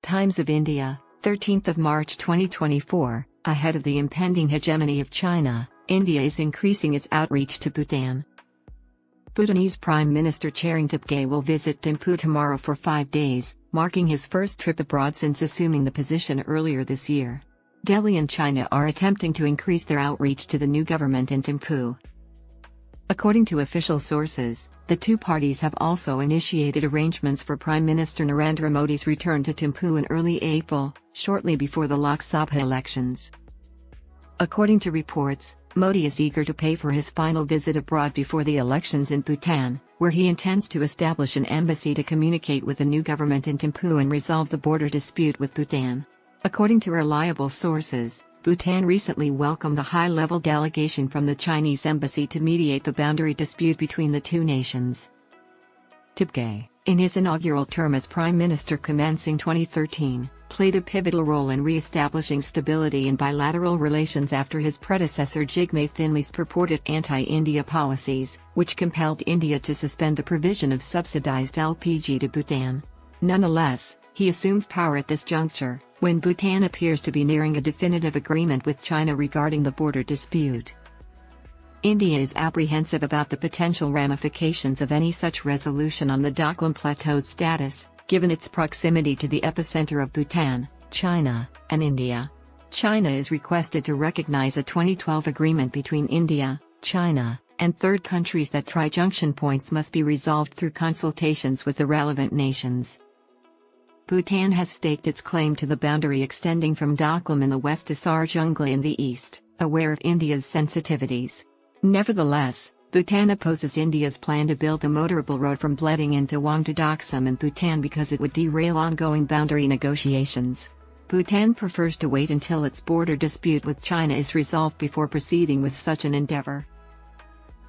Times of India, 13th of March 2024, ahead of the impending hegemony of China, India is increasing its outreach to Bhutan. Bhutanese Prime Minister Tshering Tobgay will visit Thimphu tomorrow for 5 days, marking his first trip abroad since assuming the position earlier this year. Delhi and China are attempting to increase their outreach to the new government in Thimphu. According to official sources, the two parties have also initiated arrangements for Prime Minister Narendra Modi's return to Thimphu in early April, shortly before the Lok Sabha elections. According to reports, Modi is eager to pay for his final visit abroad before the elections in Bhutan, where he intends to establish an embassy to communicate with the new government in Thimphu and resolve the border dispute with Bhutan. According to reliable sources, Bhutan recently welcomed a high-level delegation from the Chinese embassy to mediate the boundary dispute between the two nations. Tobgay, in his inaugural term as Prime Minister commencing 2013, played a pivotal role in re-establishing stability in bilateral relations after his predecessor Jigme Thinley's purported anti-India policies, which compelled India to suspend the provision of subsidized LPG to Bhutan. Nonetheless, he assumes power at this juncture, when Bhutan appears to be nearing a definitive agreement with China regarding the border dispute. India is apprehensive about the potential ramifications of any such resolution on the Doklam Plateau's status, given its proximity to the epicenter of Bhutan, China, and India. China is requested to recognize a 2012 agreement between India, China, and third countries that tri-junction points must be resolved through consultations with the relevant nations. Bhutan has staked its claim to the boundary extending from Doklam in the west to Sar Jungla in the east, aware of India's sensitivities. Nevertheless, Bhutan opposes India's plan to build a motorable road from Bleding into Wang to Doksum in Bhutan because it would derail ongoing boundary negotiations. Bhutan prefers to wait until its border dispute with China is resolved before proceeding with such an endeavor.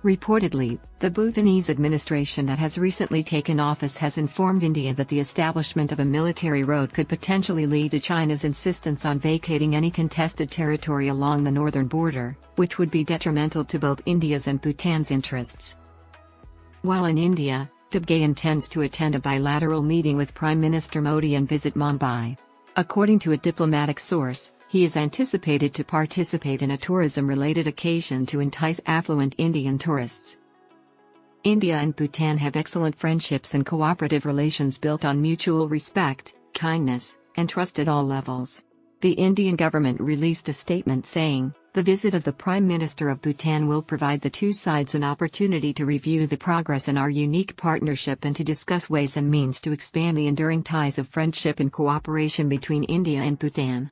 Reportedly, the Bhutanese administration that has recently taken office has informed India that the establishment of a military road could potentially lead to China's insistence on vacating any contested territory along the northern border, which would be detrimental to both India's and Bhutan's interests. While in India, Tobgay intends to attend a bilateral meeting with Prime Minister Modi and visit Mumbai. According to a diplomatic source, he is anticipated to participate in a tourism-related occasion to entice affluent Indian tourists. India and Bhutan have excellent friendships and cooperative relations built on mutual respect, kindness, and trust at all levels. The Indian government released a statement saying, "The visit of the Prime Minister of Bhutan will provide the two sides an opportunity to review the progress in our unique partnership and to discuss ways and means to expand the enduring ties of friendship and cooperation between India and Bhutan."